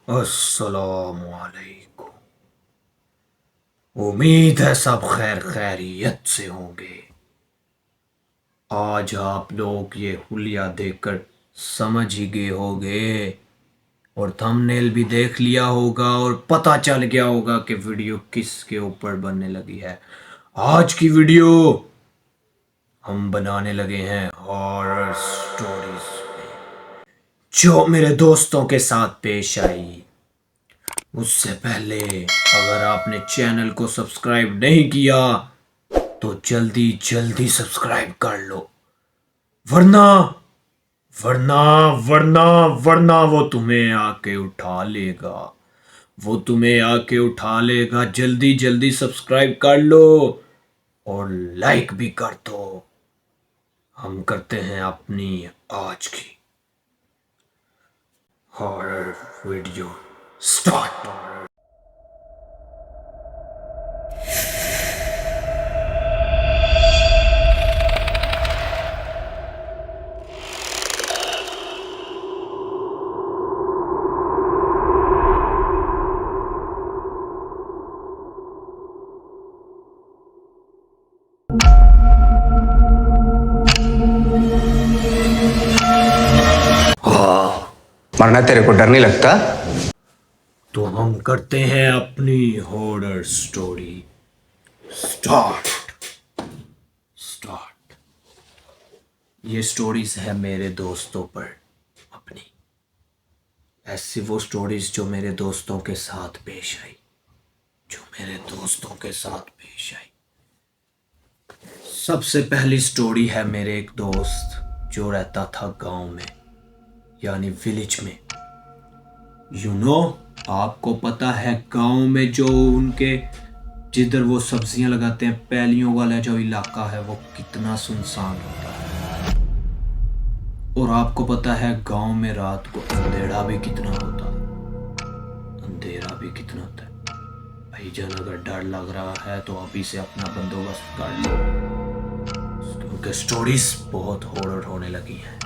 अस्सलामुअलैकुम। उम्मीद है सब खैर खैरियत से होंगे। आज आप लोग ये हुलिया देखकर समझ ही गए होंगे और थंबनेल भी देख लिया होगा और पता चल गया होगा कि वीडियो किसके ऊपर बनने लगी है। आज की वीडियो हम बनाने लगे हैं हॉरर स्टोरीज जो मेरे दोस्तों के साथ पेश आई। उससे पहले अगर आपने चैनल को सब्सक्राइब नहीं किया तो जल्दी जल्दी सब्सक्राइब कर लो, वरना वरना वरना वरना वो तुम्हें आके उठा लेगा। वो तुम्हें आके उठा लेगा। जल्दी जल्दी सब्सक्राइब कर लो और लाइक भी कर दो। हम करते हैं अपनी आज की हॉरर वीडियो स्टार्ट। मरना तेरे को डर नहीं लगता? तो हम करते हैं अपनी हॉरर स्टोरी स्टार्ट। स्टार्ट। ये स्टोरीज है मेरे दोस्तों पर अपनी, ऐसी वो स्टोरीज जो मेरे दोस्तों के साथ पेश आई, जो मेरे दोस्तों के साथ पेश आई। सबसे पहली स्टोरी है मेरे एक दोस्त जो रहता था गांव में, यानी विलेज में। आपको पता है गांव में जो उनके जिधर वो सब्जियां लगाते हैं, पैलियों वाला जो इलाका है वो कितना सुनसान होता है। और आपको पता है गांव में रात को अंधेरा भी कितना होता है। अंधेरा भी कितना होता है। भाईजान अगर डर लग रहा है तो अभी से अपना बंदोबस्त कर लो, क्योंकि स्टोरीज बहुत हॉरर होने लगी हैं।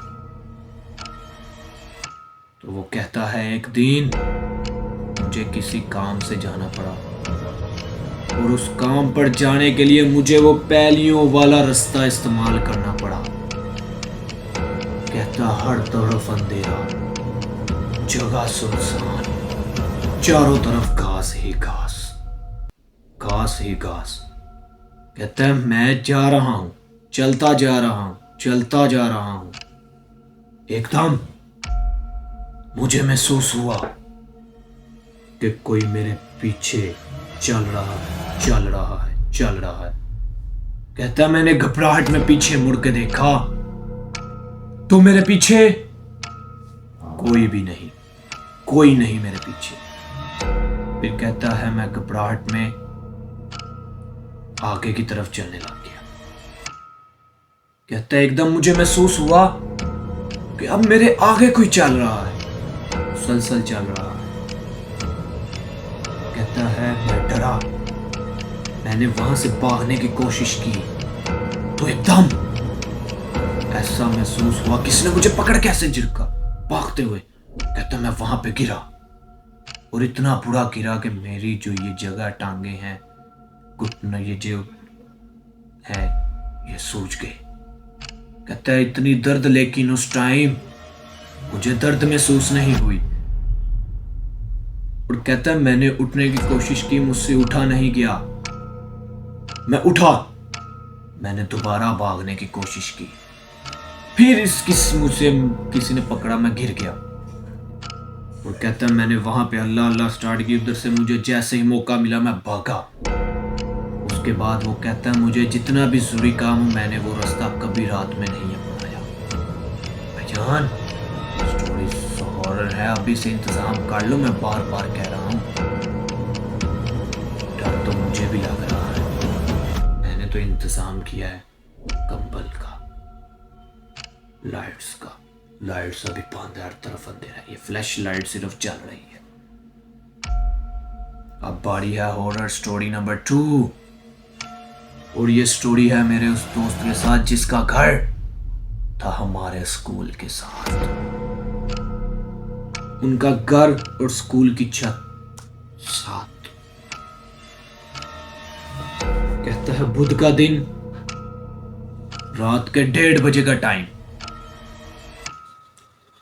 तो वो कहता है एक दिन मुझे किसी काम से जाना पड़ा और उस काम पर जाने के लिए मुझे वो पैलियों वाला रास्ता इस्तेमाल करना पड़ा। कहता हर तरफ अंधेरा, जगह सुनसान, चारों तरफ घास ही घास, घास ही घास। कहता है मैं जा रहा हूं, चलता जा रहा हूं, चलता जा रहा हूं। एकदम मुझे महसूस हुआ कि कोई मेरे पीछे चल रहा है, चल रहा है, चल रहा है। कहता मैंने घबराहट में पीछे मुड़ के देखा तो मेरे पीछे कोई भी नहीं, कोई नहीं मेरे पीछे। फिर कहता है मैं घबराहट में आगे की तरफ चलने लग गया। कहता है एकदम मुझे महसूस हुआ कि अब मेरे आगे कोई चल रहा है, मुसलसल चल रहा है। कहता है मैं डरा, मैंने वहां से भागने की कोशिश की तो एकदम ऐसा महसूस हुआ किसी ने मुझे पकड़ के ऐसे झिड़का भागते हुए। कहता मैं वहां पे गिरा और इतना बुरा गिरा कि मेरी जो ये जगह टांगे हैं, घुटने ये जो है ये सूज गए। कहता है इतनी दर्द, लेकिन उस टाइम मुझे दर्द महसूस नहीं हुई। और कहता है मैंने उठने की कोशिश की, मुझसे उठा नहीं गया। मैं उठा, मैंने दोबारा भागने की कोशिश की, फिर मुझसे किसी ने पकड़ा, मैं गिर गया। और कहता है मैंने वहां पे अल्लाह अल्लाह स्टार्ट की, उधर से मुझे जैसे ही मौका मिला मैं भागा। उसके बाद वो कहता है मुझे जितना भी जरूरी काम हो मैंने वो रास्ता कभी रात में नहीं अपनाया। भाईजान स्टोरी हॉरर है, अभी से इंतजाम कर लो, मैं बार बार कह रहा हूँ। डर तो मुझे भी लग रहा है, मैंने तो इंतजाम किया है कंबल का, लाइट्स का। लाइट्स अभी बंद है, हर तरफ अंधेरा है, ये फ्लैश लाइट सिर्फ चल रही है। अब बारी है हॉरर स्टोरी नंबर 2। और ये स्टोरी है मेरे उस दोस्त के साथ जिसका घर था हमारे स्कूल के साथ। उनका घर और स्कूल की छत साथ। कहता है बुध का दिन, रात के 1:30 का टाइम।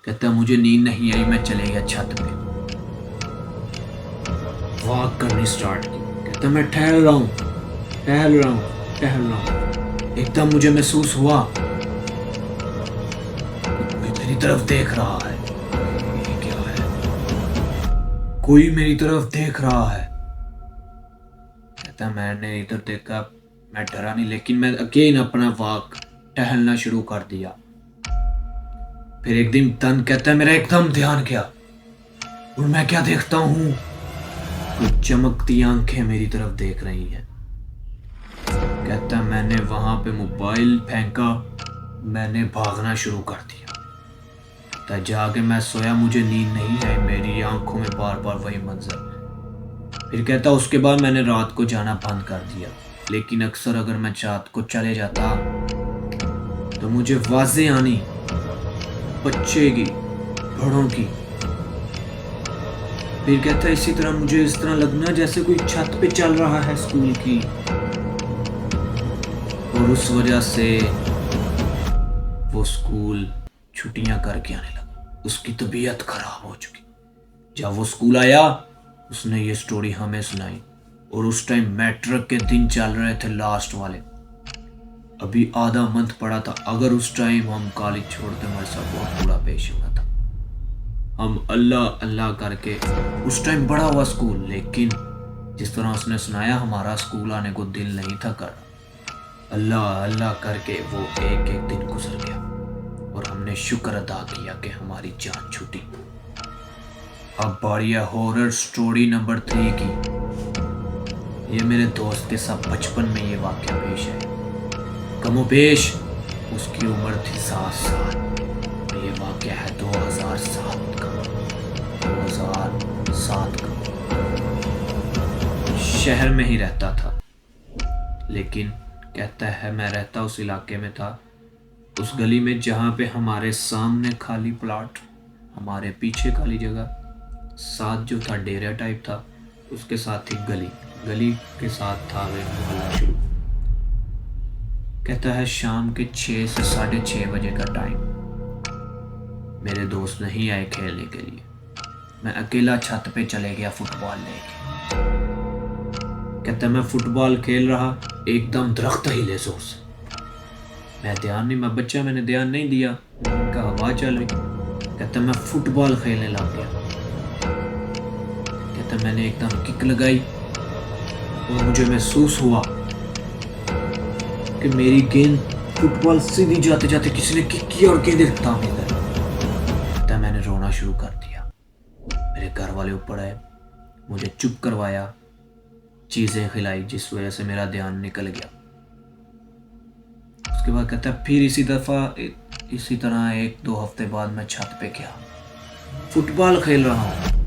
कहता है मुझे नींद नहीं आई, मैं चले गया छत पे, वॉक करनी स्टार्ट की। कहता है मैं टहल रहा हूँ। एकदम मुझे महसूस हुआ कोई मेरी तरफ देख रहा है। ये क्या है? कोई मेरी तरफ देख रहा है। कहता है मैंने इधर देखा, मैं डरा नहीं, लेकिन मैं अगेन अपना वॉक टहलना शुरू कर दिया। फिर एक दिन तन कहता है मेरा एकदम ध्यान गया और मैं क्या देखता हूँ, कुछ चमकती आंखें मेरी तरफ देख रही हैं। कहता है मैंने वहां पे मोबाइल फेंका, मैंने भागना शुरू कर दिया। कहता है जाके मैं सोया, मुझे नींद नहीं आई, मेरी आंखों में बार बार वही मंजर। फिर कहता उसके बाद मैंने रात को जाना बंद कर दिया, लेकिन अक्सर अगर मैं रात को चले जाता तो मुझे आवाजें आनी, बच्चे की, बड़ों की। फिर कहता है इसी तरह मुझे इस तरह लगना जैसे कोई छत पे चल रहा है स्कूल की, और उस वजह से वो स्कूल छुट्टियां करके आने लगा। उसकी तबीयत खराब हो चुकी। जब वो स्कूल आया उसने ये स्टोरी हमें सुनाई, और उस टाइम मैट्रिक के दिन चल रहे थे लास्ट वाले, अभी आधा मंथ पड़ा था। अगर उस टाइम हम कॉलेज छोड़ते हमारे साथ बहुत बुरा पेश हुआ था। हम अल्लाह अल्लाह करके, उस टाइम बड़ा हुआ स्कूल, लेकिन जिस तरह उसने सुनाया हमारा स्कूल आने को दिल नहीं था कर। अल्लाह अल्लाह करके वो एक एक दिन गुजर गया, और हमने शुक्र अदा किया कि हमारी जान छूटी। अब बारी है हॉरर स्टोरी नंबर 3 की। ये मेरे दोस्त के साथ बचपन में ये वाकया पेश है। कमोबेश उसकी उम्र थी 7 साल, और ये वाकया है 2007 का। 2007 का। शहर में ही रहता था, लेकिन कहता है मैं रहता उस इलाके में था, उस गली में जहाँ पे हमारे सामने खाली प्लॉट, हमारे पीछे खाली जगह, साथ जो था डेरा टाइप था, उसके साथ ही गली के साथ था वे मोहल्ला शुरू। कहता है शाम के 6 से 6:30 बजे का टाइम, मेरे दोस्त नहीं आए खेलने के लिए। मैं अकेला छत पे चले गया फुटबॉल लेके। कहता मैं फुटबॉल खेल रहा, एकदम दरख्त हिले जोर से। मैं बच्चा, मैंने ध्यान नहीं दिया, उनका हवा चल रही। कहता मैं फुटबॉल खेलने लग गया। कहता मैंने एकदम किक लगाई और मुझे महसूस हुआ कि मेरी गेंद फुटबॉल सीधी जाते जाते किसी ने किक किया और गेंद एकदम इधर। कहता मैंने रोना शुरू कर दिया। मेरे घर वाले ऊपर आए, मुझे चुप करवाया, चीजें खिलाई, जिस वजह से मेरा ध्यान निकल गया। उसके बाद कहता है फिर इसी तरह 1-2 हफ्ते बाद मैं छत पे गया, फुटबॉल खेल रहा हूं,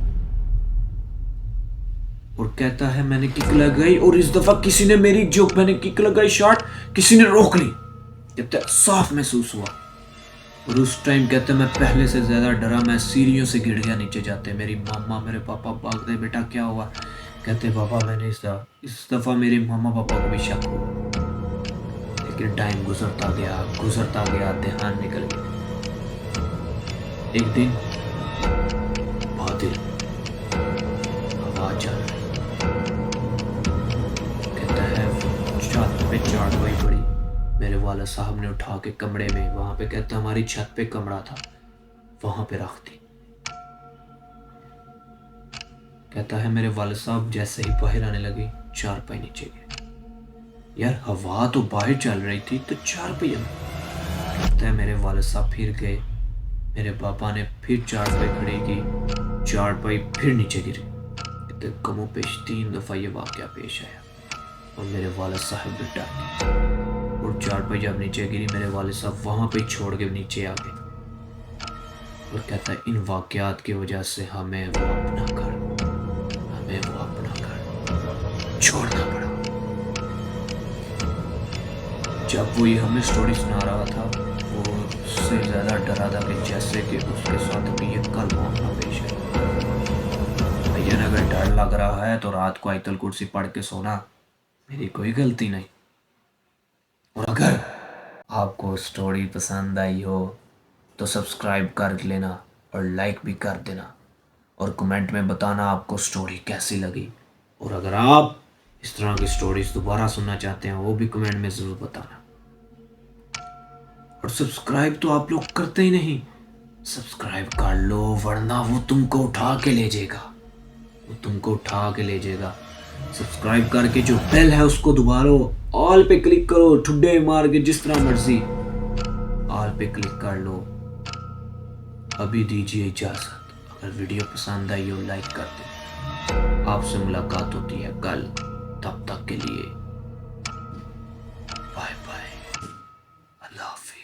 और कहता है मैंने किक लगाई, और इस दफा किसी ने मेरी जो मैंने किक लगाई शॉट किसी ने रोक ली। कहता है साफ महसूस हुआ। और उस टाइम कहते मैं पहले से ज्यादा डरा, मैं सीढ़ियों से गिर गया नीचे जाते। मेरी मामा मेरे पापा भागते, बेटा क्या हुआ? कहते पापा मैंने इस दफा मेरे मामा पापा को भी शक हुआ, लेकिन टाइम गुजरता गया, ध्यान निकल गया। एक दिन बादल, आवाज चल रही। कहता है छत पे चारपाई पड़ी, मेरे वाला साहब ने उठा के कमरे में, वहां पे कहता हमारी छत पे कमरा था, वहां पे रख दी। कहता है मेरे वाले साहब जैसे ही बाहर आने लगे, चारपाई नीचे गए। यार हवा तो बाहर चल रही थी तो चारपाई। कहता है मेरे वाले साहब फिर गए, मेरे पापा ने फिर चारपाई खड़ी की, चारपाई फिर नीचे गिरी। कहते कमो पेश 3 दफा ये वाकया पेश आया, और मेरे वाले साहब भी डर गए, और चारपाई जब नीचे गिरी मेरे वाले साहब वहां पे छोड़ के नीचे आ गए। और कहता है इन वाकयात की वजह से हमें वो अपना घर छोड़ना पड़ा। जब वो ये हमें स्टोरी सुना रहा था, वो उससे ज्यादा डरा था कि जैसे कि उसके साथ भी ये कल मामला पेश है। डर लग रहा है तो रात को आयतल कुर्सी पढ़ के सोना, मेरी कोई गलती नहीं। और अगर आपको स्टोरी पसंद आई हो तो सब्सक्राइब कर लेना और लाइक भी कर देना, और कमेंट में बताना आपको स्टोरी कैसी लगी। और अगर आप इस तरह की स्टोरीज दोबारा सुनना चाहते हैं वो भी कमेंट में ज़रूर बताना। और सब्सक्राइब तो आप लोग करते ही नहीं, सब्सक्राइब कर लो वरना वो तुमको उठा के ले जाएगा, वो तुमको उठा के ले जाएगा। सब्सक्राइब करके जो बेल है उसको दबा लो, ऑल पे क्लिक करो, ठुड्डे मार के जिस तरह मर्जी ऑल पे क्लिक कर लो। अभी दीजिए इजाजत, अगर वीडियो पसंद आई हो लाइक कर दें। आपसे मुलाकात होती है कल, तब तक के लिए बाय बाय, अल्लाह हाफिज़।